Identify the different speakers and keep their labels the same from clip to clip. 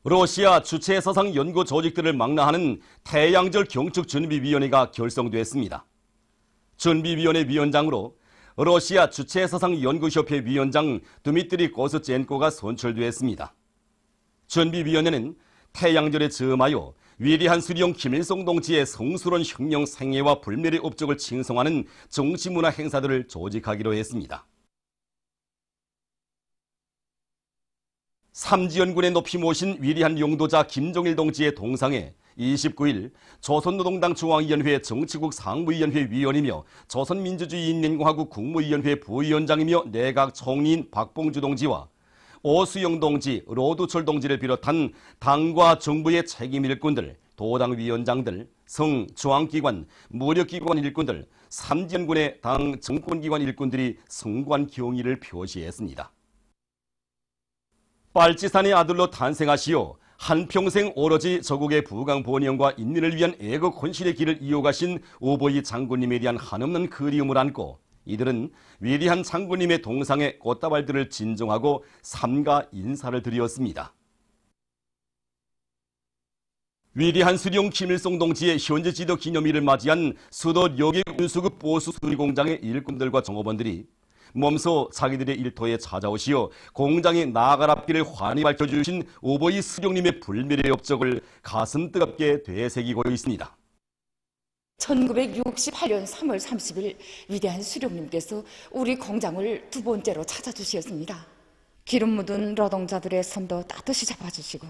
Speaker 1: 러시아 주체 사상 연구 조직들을 망라하는 태양절 경축 준비위원회가 결성됐습니다. 준비위원회 위원장으로 러시아 주체 사상 연구협회 위원장 드미트리 고스첸코가 선출됐습니다. 준비위원회는 태양절에 즈음하여 위대한 수령 김일성 동지의 성스러운 혁명 생애와 불멸의 업적을 칭송하는 정치문화 행사들을 조직하기로 했습니다. 삼지연군에 높이 모신 위대한 용도자 김정일 동지의 동상에 29일 조선노동당 중앙위원회 정치국 상무위원회 위원이며 조선민주주의인민공화국 국무위원회 부위원장이며 내각 총리인 박봉주 동지와 오수영 동지, 로두철 동지를 비롯한 당과 정부의 책임 일꾼들, 도당 위원장들, 성, 중앙기관, 무력기관 일꾼들, 삼지연군의 당 정권기관 일꾼들이 성관 경의를 표시했습니다. 빨치산의 아들로 탄생하시어 한평생 오로지 저국의 부강 번영과 인민을 위한 애국 헌신의 길을 이어가신 오보이 장군님에 대한 한없는 그리움을 안고 이들은 위대한 장군님의 동상에 꽃다발들을 진정하고 삼가 인사를 드렸습니다. 위대한 수령 김일성 동지의 현재 지도 기념일을 맞이한 수도 여객 운수급 보수 수리공장의 일꾼들과 종업원들이 몸소 자기들의 일터에 찾아오시어 공장의 나갈 앞길을 환히 밝혀주신 오보이 수령님의 불멸의 업적을 가슴 뜨겁게 되새기고 있습니다.
Speaker 2: 1968년 3월 30일 위대한 수령님께서 우리 공장을 두 번째로 찾아주셨습니다. 기름 묻은 노동자들의 손도 따뜻이 잡아주시고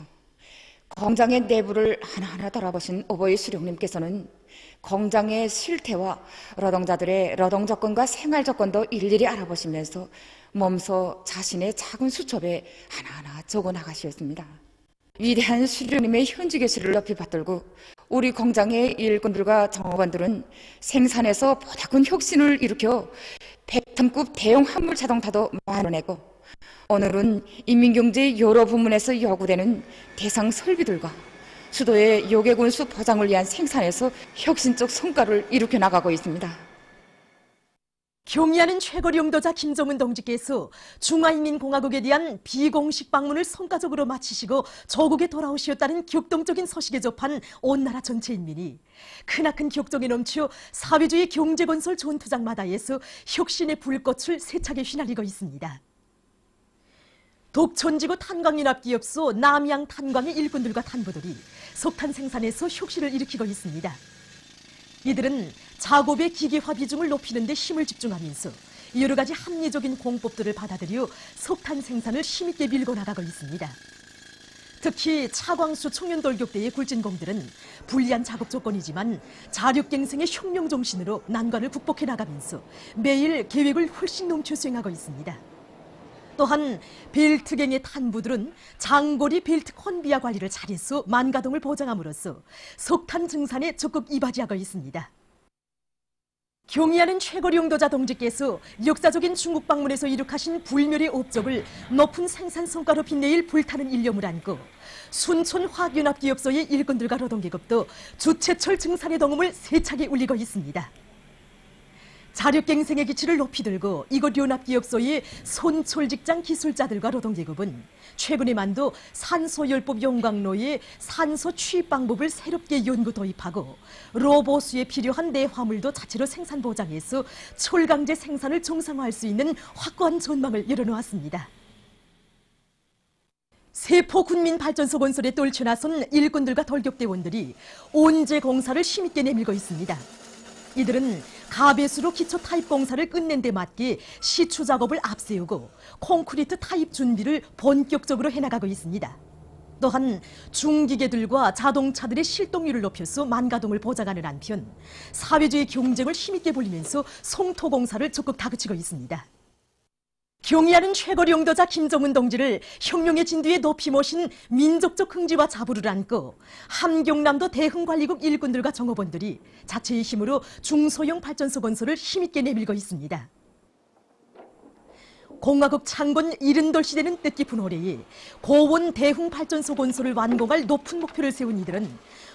Speaker 2: 공장의 내부를 하나하나 돌아보신 오보이 수령님께서는 공장의 실태와 노동자들의 노동조건과 생활조건도 일일이 알아보시면서 몸소 자신의 작은 수첩에 하나하나 적어나가셨습니다. 위대한 수령님의 현직의실을 높이 받들고 우리 공장의 일꾼들과 종업원들은 생산에서 보다 큰 혁신을 일으켜 100톤급 대형 화물 자동차도 만들어내고 오늘은 인민경제 여러 부문에서 요구되는 대상 설비들과 수도의 요객운수 보장을 위한 생산에서 혁신적 성과를 일으켜 나가고 있습니다.
Speaker 3: 경의하는 최고 용도자 김정은 동지께서 중화인민공화국에 대한 비공식 방문을 성과적으로 마치시고 조국에 돌아오셨다는 격동적인 소식에 접한 온 나라 전체 인민이 크나큰 격정에 넘쳐 사회주의 경제건설 전투장마다에서 혁신의 불꽃을 세차게 휘날리고 있습니다. 독촌지구 탄광연합기업소 남양 탄광의 일꾼들과 탄부들이 석탄 생산에서 혁신을 일으키고 있습니다. 이들은 작업의 기계화 비중을 높이는 데 힘을 집중하면서 여러 가지 합리적인 공법들을 받아들여 석탄 생산을 힘있게 밀고 나가고 있습니다. 특히 차광수 청년돌격대의 굴진공들은 불리한 작업 조건이지만 자력갱생의 혁명 정신으로 난관을 극복해 나가면서 매일 계획을 훨씬 넘쳐 수행하고 있습니다. 또한 벨트갱의 탄부들은 장거리 벨트 컨비아 관리를 잘해서 만가동을 보장함으로써 석탄 증산에 적극 이바지하고 있습니다. 경의하는 최고 용도자 동지께서 역사적인 중국 방문에서 이룩하신 불멸의 업적을 높은 생산 성과로 빛내일 불타는 일념을 안고 순촌화학연합기업소의 일꾼들과 노동계급도 주체철 증산의 동음을 세차게 울리고 있습니다. 자력갱생의 기치를 높이 들고 이곳 연합기업소의 손철직장 기술자들과 노동계급은 최근에 만도 산소열법 용광로의 산소 취입 방법을 새롭게 연구 도입하고 로보수에 필요한 내화물도 자체로 생산 보장해서 철강제 생산을 정상화할 수 있는 확고한 전망을 열어놓았습니다. 세포군민발전소 건설에 떨쳐나선 일꾼들과 돌격대원들이 온제 공사를 힘있게 내밀고 있습니다. 이들은 가배수로 기초 타입 공사를 끝낸 데 맞게 시추 작업을 앞세우고 콘크리트 타입 준비를 본격적으로 해나가고 있습니다. 또한 중기계들과 자동차들의 실동률을 높여서 만가동을 보장하는 한편 사회주의 경쟁을 힘있게 벌이면서 송토 공사를 적극 다그치고 있습니다. 경의하는 최고 용도자 김정은 동지를 혁명의 진두에 높이 모신 민족적 흥지와 자부를 안고 함경남도 대흥관리국 일꾼들과 종업원들이 자체의 힘으로 중소형 발전소 건설을 힘있게 내밀고 있습니다. 공화국 창건 70돌 시대는 뜻깊은 올해에 고원 대흥 발전소 건설을 완공할 높은 목표를 세운 이들은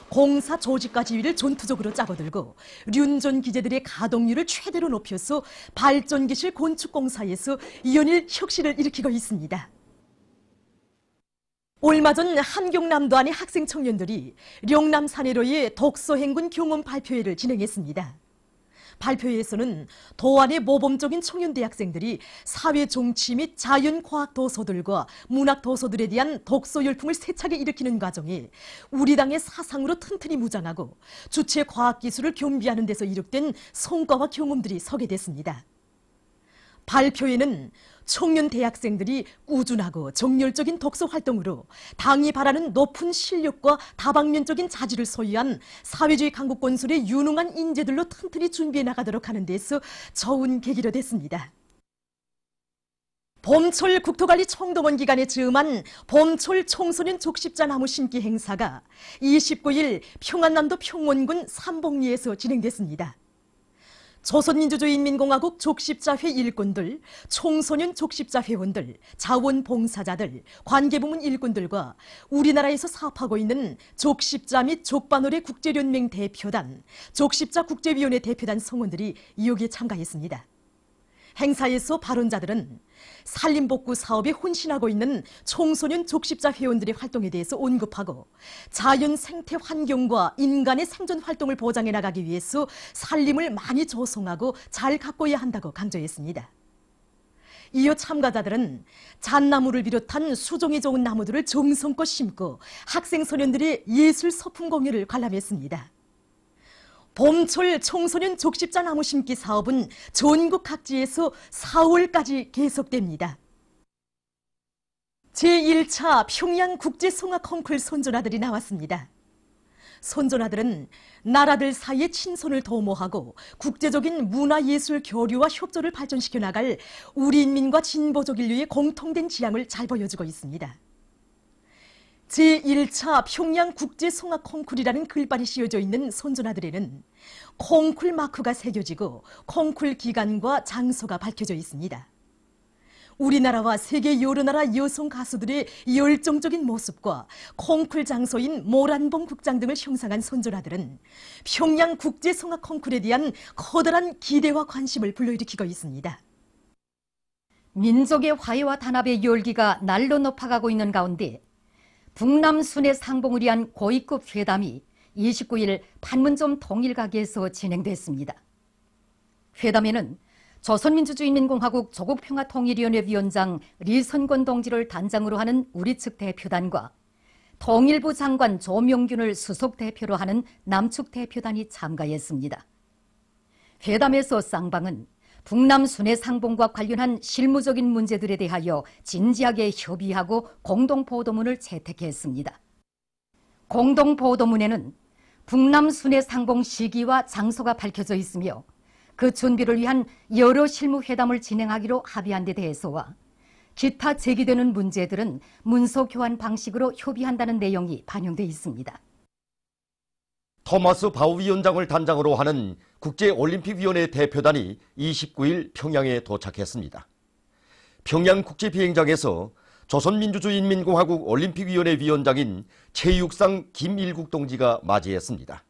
Speaker 3: 공사 조직과 지휘를 전투적으로 짜고들고 륜전 기재들의 가동률을 최대로 높여서 발전기실 건축공사에서 연일 혁신을 일으키고 있습니다. 얼마 전 한경남도안의 학생 청년들이 령남 사내로의 독서행군 경험 발표회를 진행했습니다. 발표회에서는 도안의 모범적인 청년 대학생들이 사회 정치 및 자연과학 도서들과 문학 도서들에 대한 독서 열풍을 세차게 일으키는 과정에 우리 당의 사상으로 튼튼히 무장하고 주체 과학 기술을 겸비하는 데서 이룩된 성과와 경험들이 소개됐습니다. 발표회는 청년 대학생들이 꾸준하고 정열적인 독서 활동으로 당이 바라는 높은 실력과 다방면적인 자질을 소유한 사회주의 강국 건설의 유능한 인재들로 튼튼히 준비해 나가도록 하는 데서 좋은 계기로 됐습니다. 봄철 국토관리 청동원 기간에 즈음한 봄철 청소년 족십자 나무 심기 행사가 29일 평안남도 평원군 삼봉리에서 진행됐습니다. 조선민주주의인민공화국 족십자회 일꾼들, 청소년 족십자 회원들, 자원봉사자들, 관계부문 일꾼들과 우리나라에서 사업하고 있는 족십자 및 족반월의 국제연맹 대표단, 족십자 국제위원회 대표단 성원들이 여기에 참가했습니다. 행사에서 발언자들은 산림복구 사업에 혼신하고 있는 청소년 족십자 회원들의 활동에 대해서 언급하고 자연 생태 환경과 인간의 생존 활동을 보장해 나가기 위해서 산림을 많이 조성하고 잘 가꿔야 한다고 강조했습니다. 이어 참가자들은 잣나무를 비롯한 수종이 좋은 나무들을 정성껏 심고 학생 소년들의 예술 소품 공연을 관람했습니다. 봄철 청소년 족십자 나무 심기 사업은 전국 각지에서 4월까지 계속됩니다. 제1차 평양 국제송화 콩쿨 선전아들이 나왔습니다. 선전아들은 나라들 사이의 친선을 도모하고 국제적인 문화예술 교류와 협조를 발전시켜 나갈 우리 인민과 진보적 인류의 공통된 지향을 잘 보여주고 있습니다. 제1차 평양 국제송화 콩쿨이라는 글발이 씌워져 있는 선전아들에는 콩쿨 마크가 새겨지고 콩쿨 기간과 장소가 밝혀져 있습니다. 우리나라와 세계 여러 나라 여성 가수들의 열정적인 모습과 콩쿨 장소인 모란봉 극장 등을 형상한 선전아들은 평양 국제송화 콩쿨에 대한 커다란 기대와 관심을 불러일으키고 있습니다.
Speaker 4: 민족의 화해와 단합의 열기가 날로 높아가고 있는 가운데 북남 순회 상봉을 위한 고위급 회담이 29일 판문점 통일가게에서 진행됐습니다. 회담에는 조선민주주의인민공화국 조국평화통일위원회 위원장 리선권 동지를 단장으로 하는 우리 측 대표단과 통일부 장관 조명균을 수석 대표로 하는 남측 대표단이 참가했습니다. 회담에서 쌍방은 북남 순회 상봉과 관련한 실무적인 문제들에 대하여 진지하게 협의하고 공동보도문을 채택했습니다. 공동보도문에는 북남 순회 상봉 시기와 장소가 밝혀져 있으며 그 준비를 위한 여러 실무회담을 진행하기로 합의한 데 대해서와 기타 제기되는 문제들은 문서 교환 방식으로 협의한다는 내용이 반영돼 있습니다.
Speaker 1: 토마스 바우 위원장을 단장으로 하는 국제올림픽위원회 대표단이 29일 평양에 도착했습니다. 평양국제비행장에서 조선민주주의인민공화국 올림픽위원회 위원장인 최육상 김일국 동지가 맞이했습니다.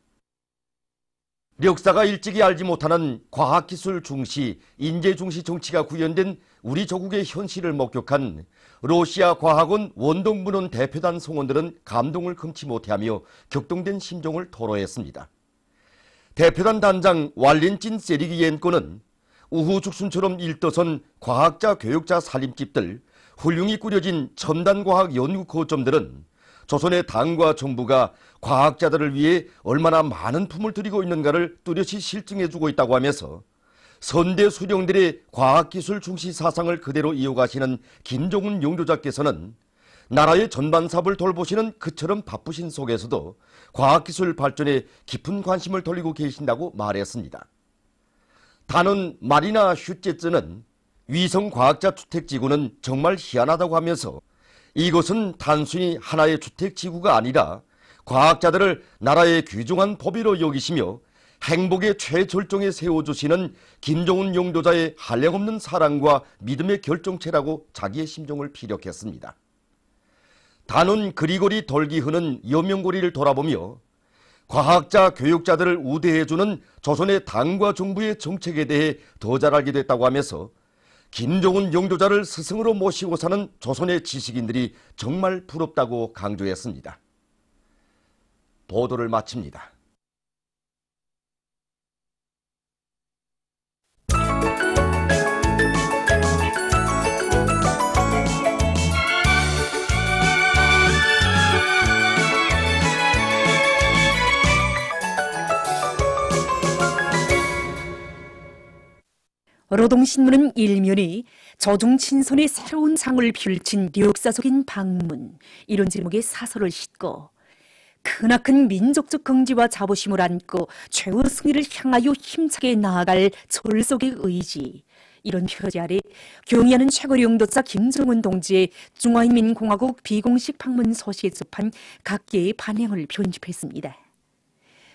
Speaker 1: 역사가 일찍이 알지 못하는 과학기술 중시, 인재 중시 정치가 구현된 우리 조국의 현실을 목격한 러시아 과학원 원동문헌 대표단 성원들은 감동을 금치 못하며 격동된 심정을 토로했습니다. 대표단 단장 왈렌틴 세리기옌코는 우후죽순처럼 일떠선 과학자, 교육자 살림집들, 훌륭히 꾸려진 첨단과학 연구 거점들은 조선의 당과 정부가 과학자들을 위해 얼마나 많은 품을 들이고 있는가를 뚜렷이 실증해주고 있다고 하면서 선대 수령들의 과학기술 중시 사상을 그대로 이어가시는 김종훈 용조자께서는 나라의 전반 사업을 돌보시는 그처럼 바쁘신 속에서도 과학기술 발전에 깊은 관심을 돌리고 계신다고 말했습니다. 단원 마리나 슈제츠는 위성과학자 주택지구는 정말 희한하다고 하면서 이것은 단순히 하나의 주택지구가 아니라 과학자들을 나라의 귀중한 법의로 여기시며 행복의 최절정에 세워주시는 김종훈 용도자의 한량없는 사랑과 믿음의 결정체라고 자기의 심정을 피력했습니다. 단원 그리고리 돌기흐는 여명고리를 돌아보며 과학자, 교육자들을 우대해주는 조선의 당과 정부의 정책에 대해 더 잘 알게 됐다고 하면서
Speaker 5: 김정은 영도자를 스승으로 모시고 사는 조선의 지식인들이 정말 부럽다고 강조했습니다. 보도를 마칩니다.
Speaker 6: 노동신문은 일면이 저중친선의 새로운 장을 펼친 역사적인 방문, 이런 제목의 사설을 싣고 크나큰 민족적 긍지와 자부심을 안고 최후 승리를 향하여 힘차게 나아갈 졸속의 의지, 이런 표지 아래 경의하는 최고 영도자 김정은 동지의 중화인민공화국 비공식 방문 소식에 접한 각계의 반응을 편집했습니다.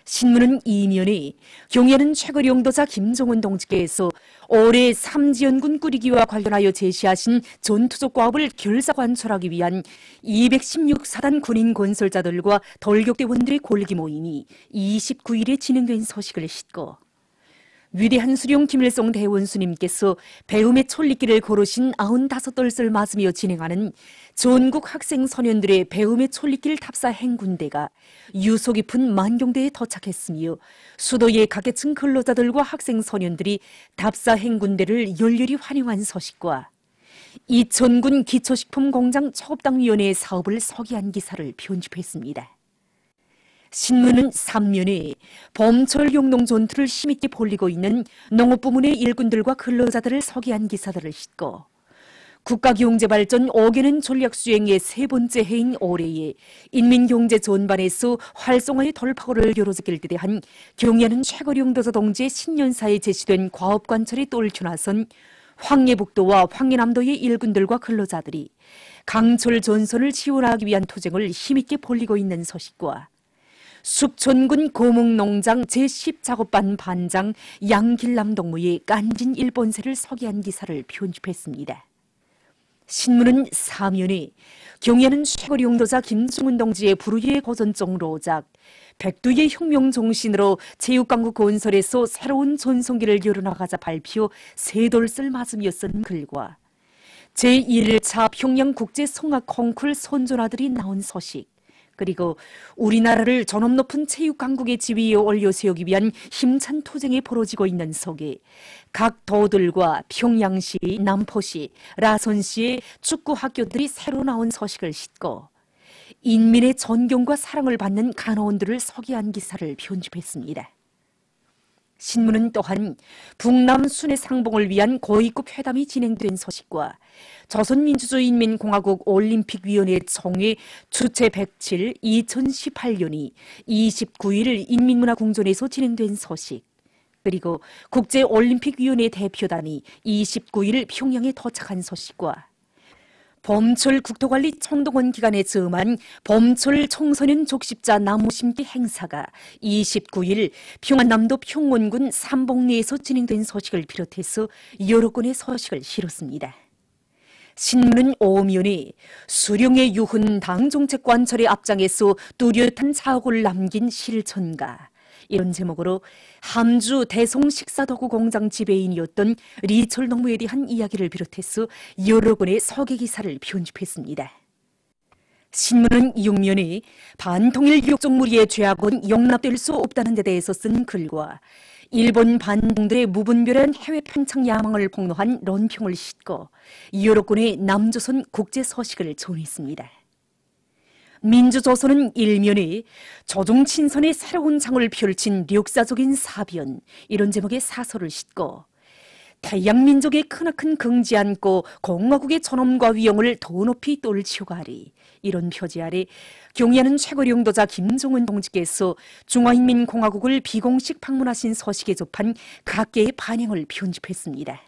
Speaker 6: 신문은 이면에 경의하는 최고 영도자 김정은 동지께서 올해 삼지연군 꾸리기와 관련하여 제시하신 전투적 과업을 결사관철하기 위한 216사단 군인 건설자들과 돌격대원들의 골기 모임이 29일에 진행된 소식을 싣고 위대한 수령 김일성 대원수님께서 배움의 촐리길을 걸으신 95돌을 맞으며 진행하는 전국 학생 소년들의 배움의 촐리길 답사 행군대가 유서 깊은 만경대에 도착했으며 수도의 각계층 근로자들과 학생 소년들이 답사 행군대를 열렬히 환영한 소식과 이천군 기초식품 공장 초급당위원회의 사업을 소개한 기사를 편집했습니다. 신문은 3면에 봄철 용농 전투를 힘있게 벌이고 있는 농업부문의 일꾼들과 근로자들을 소개한 기사들을 싣고 국가경제발전 5개년 전략수행의 세 번째 해인 올해에 인민경제 전반에서 활성화의 돌파구를 열어주길 때 대한 경의하는 최고 영도자 동지의 신년사에 제시된 과업관철에 똘쳐 나선 황해북도와 황해남도의 일꾼들과 근로자들이 강철 전선을 지원하기 위한 투쟁을 힘있게 벌이고 있는 소식과 숙천군 고목농장 제10작업반 반장 양길남 동무의 깐진 일본세를 소개한 기사를 편집했습니다. 신문은 사면에 경의하는 최고 영도자 김정은 동지의 불후의 고전적 로작, 백두의 혁명 정신으로 체육강국 건설에서 새로운 전성기를 열어나가자 발표 세 돌을 맞으며 쓴 글과 제1차 평양국제성악 콩쿨 선전아들이 나온 소식, 그리고 우리나라를 전업 높은 체육 강국의 지위에 올려 세우기 위한 힘찬 투쟁이 벌어지고 있는 속에 각 도들과 평양시, 남포시, 라선시의 축구 학교들이 새로 나온 소식을 싣고 인민의 존경과 사랑을 받는 간호원들을 소개한 기사를 편집했습니다. 신문은 또한 북남 순회 상봉을 위한 고위급 회담이 진행된 소식과 조선민주주의인민공화국 올림픽위원회 총회 주최 107 2018년이 29일 인민문화궁전에서 진행된 소식, 그리고 국제올림픽위원회 대표단이 29일 평양에 도착한 소식과 봄철 국토관리 총동원 기간에 즈음한 봄철 청소년 족십자 나무 심기 행사가 29일 평안남도 평원군 삼봉리에서 진행된 소식을 비롯해서 여러 건의 소식을 실었습니다. 신문은 오면에 수령의 유훈 당정책관철의 앞장에서 뚜렷한 자옥을 남긴 실천가, 이런 제목으로 함주 대송 식사도구 공장 지배인이었던 리철 농무에 대한 이야기를 비롯해서 여러 건의 소개 기사를 편집했습니다. 신문은 6면에 반통일 육종무리의 죄악은 용납될 수 없다는 데 대해서 쓴 글과 일본 반동들의 무분별한 해외 편착 야망을 폭로한 론평을 싣고 여러 건의 남조선 국제 소식을 전했습니다. 민주조선은 일면에 조중친선의 새로운 장을 펼친 역사적인 사변, 이런 제목의 사설을 싣고 태양민족의 크나큰 긍지 안고 공화국의 존엄과 위엄을 더 높이 떨치고가리, 이런 표지 아래 경의하는 최고 영도자 김정은 동지께서 중화인민공화국을 비공식 방문하신 소식에 접한 각계의 반응을 편집했습니다.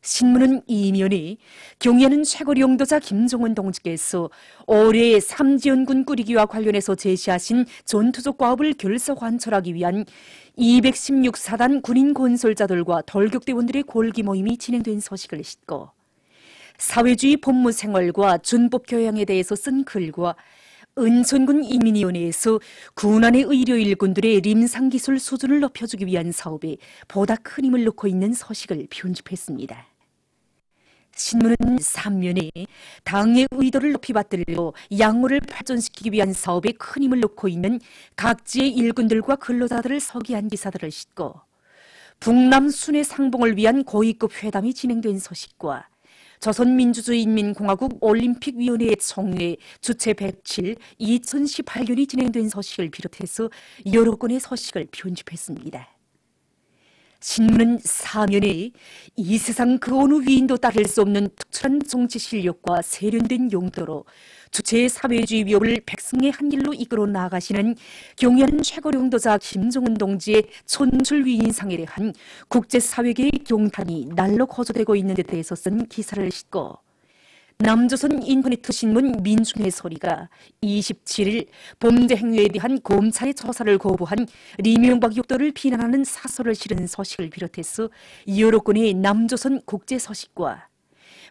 Speaker 6: 신문은 이면에 경의하는 최고 영도자 김정은 동지께서 올해 삼지연군 꾸리기와 관련해서 제시하신 전투적 과업을 결사관철하기 위한 216사단 군인 건설자들과 돌격대원들의 골기 모임이 진행된 소식을 싣고 사회주의 법무 생활과 준법 교양에 대해서 쓴 글과 은천군 인민위원회에서 군안의 의료 일꾼들의 림상기술 수준을 높여주기 위한 사업에 보다 큰 힘을 넣고 있는 소식을 편집했습니다. 신문은 3면에 당의 의도를 높이 받들고 양호를 발전시키기 위한 사업에 큰 힘을 놓고 있는 각지의 일꾼들과 근로자들을 서기한 기사들을 싣고 북남 순회 상봉을 위한 고위급 회담이 진행된 소식과 조선민주주의인민공화국 올림픽위원회의 총회 주최 107 2018년이 진행된 소식을 비롯해서 여러 건의 소식을 편집했습니다. 신문은 사면에 이 세상 그 어느 위인도 따를 수 없는 특출한 정치 실력과 세련된 용도로 주체의 사회주의 위협을 백성의 한 길로 이끌어 나가시는 경의하는 최고領導자 김정은 동지의 촌출 위인상에 대한 국제사회계의 경탄이 날로 거조되고 있는 데 대해서 쓴 기사를 싣고 남조선 인터넷 신문 민중의 소리가 27일 범죄 행위에 대한 검찰의 조사를 거부한 리명박 욕도를 비난하는 사설을 실은 소식을 비롯해서 여러 건의 남조선 국제 소식과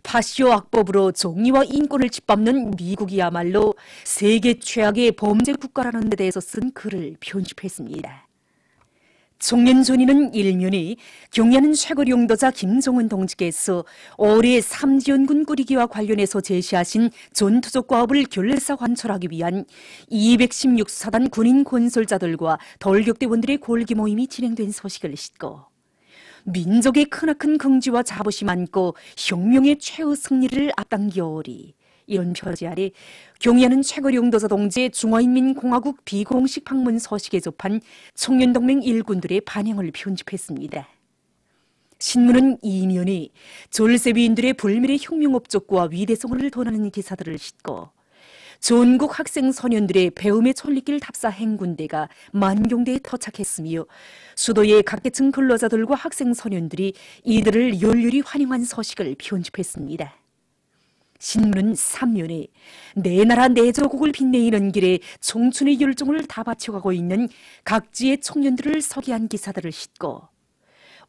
Speaker 6: 파시오 악법으로 정의와 인권을 짓밟는 미국이야말로 세계 최악의 범죄 국가라는 데 대해서 쓴 글을 편집했습니다. 청년전인은 일면이 경의하는 최고領導자 김정은 동지께서 올해 삼지연군 꾸리기와 관련해서 제시하신 전투적 과업을 결례사 관철하기 위한 216사단 군인 건설자들과 돌격대원들의 골기 모임이 진행된 소식을 싣고 민족의 크나큰 긍지와 자부심 안고 혁명의 최후 승리를 앞당겨오리 이런 표지 아래 경의하는 최고領導자 동지의 중화인민공화국 비공식 방문 소식에 접한 청년동맹 일군들의 반응을 편집했습니다. 신문은 이면에 졸세비인들의 불멸의 혁명업적과 위대성을 도나는 기사들을 싣고 전국 학생 소년들의 배움의 천리길 답사 행군대가 만경대에 도착했으며 수도의 각계층 근로자들과 학생 소년들이 이들을 열렬히 환영한 소식을 편집했습니다. 신문은 3면에 내 나라 내 조국을 빛내이는 길에 청춘의 열정을 다 바쳐가고 있는 각지의 청년들을 서기한 기사들을 싣고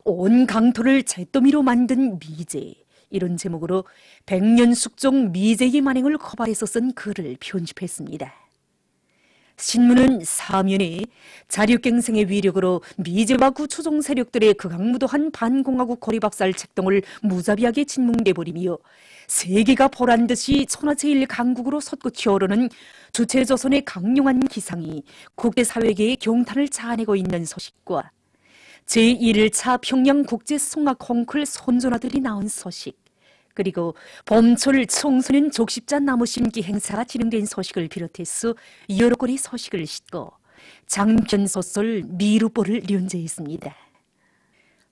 Speaker 6: 온 강토를 잿더미로 만든 미제 이런 제목으로 100년 숙종 미제의 만행을 거발해서 쓴 글을 편집했습니다. 신문은 사면에 자력갱생의 위력으로 미제와 구초종 세력들의 극악무도한 반공화국 고리박살 책동을 무자비하게 진뭉개버리며 세계가 보란듯이 천하제일 강국으로 솟구치 오르는 주체조선의 강력한 기상이 국제사회계의 경탄을 자아내고 있는 소식과 제1차 평양국제송악 콩쿨 손전화들이 나온 소식 그리고 봄철 청소년 족십자 나무 심기 행사가 진행된 소식을 비롯해서 여러 건의 소식을 싣고 장편 소설 미루보를 연재했습니다.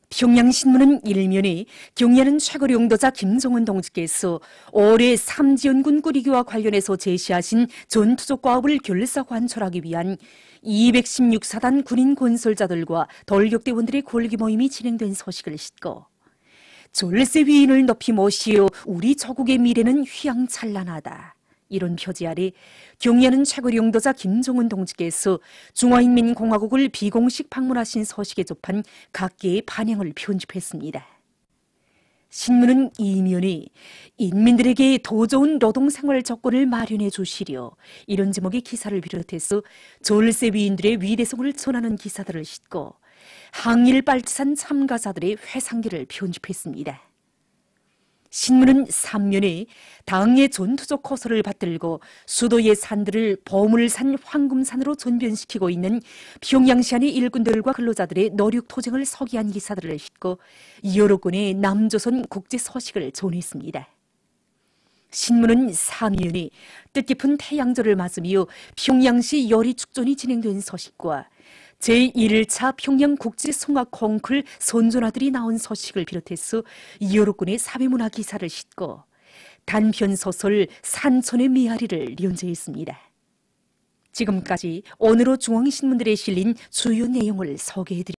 Speaker 6: 평양신문은 일면에 경의하는 최고領導자 김정은 동지께서 올해 삼지연군 꾸리기와 관련해서 제시하신 전투적 과업을 결례사 관철하기 위한 216사단 군인 건설자들과 돌격대원들의 골기 모임이 진행된 소식을 싣고 졸세 위인을 높이 모시어 우리 조국의 미래는 휘황찬란하다. 이런 표지 아래 경의하는 최고領導자 김정은 동지께서 중화인민공화국을 비공식 방문하신 소식에 접한 각계의 반응을 편집했습니다. 신문은 이면에 인민들에게 더 좋은 노동생활 조건을 마련해 주시려 이런 제목의 기사를 비롯해서 졸세 위인들의 위대성을 전하는 기사들을 싣고 항일 빨치산 참가자들의 회상기를 편집했습니다. 신문은 3면에 당의 전투적 호소를 받들고 수도의 산들을 보물산 황금산으로 전변시키고 있는 평양시안의 일꾼들과 근로자들의 노력 토쟁을 서기한 기사들을 싣고 여러 건의 남조선 국제 소식을 전했습니다. 신문은 3면에 뜻깊은 태양절을 맞으며 평양시 요리축전이 진행된 소식과 제1차 평양국제송악 콩쿨 손전화들이 나온 소식을 비롯해서 여러 건의 사회문화 기사를 싣고 단편소설 산천의 미아리를 연재했습니다. 지금까지 오늘의 중앙신문들에 실린 주요 내용을 소개해드립니다.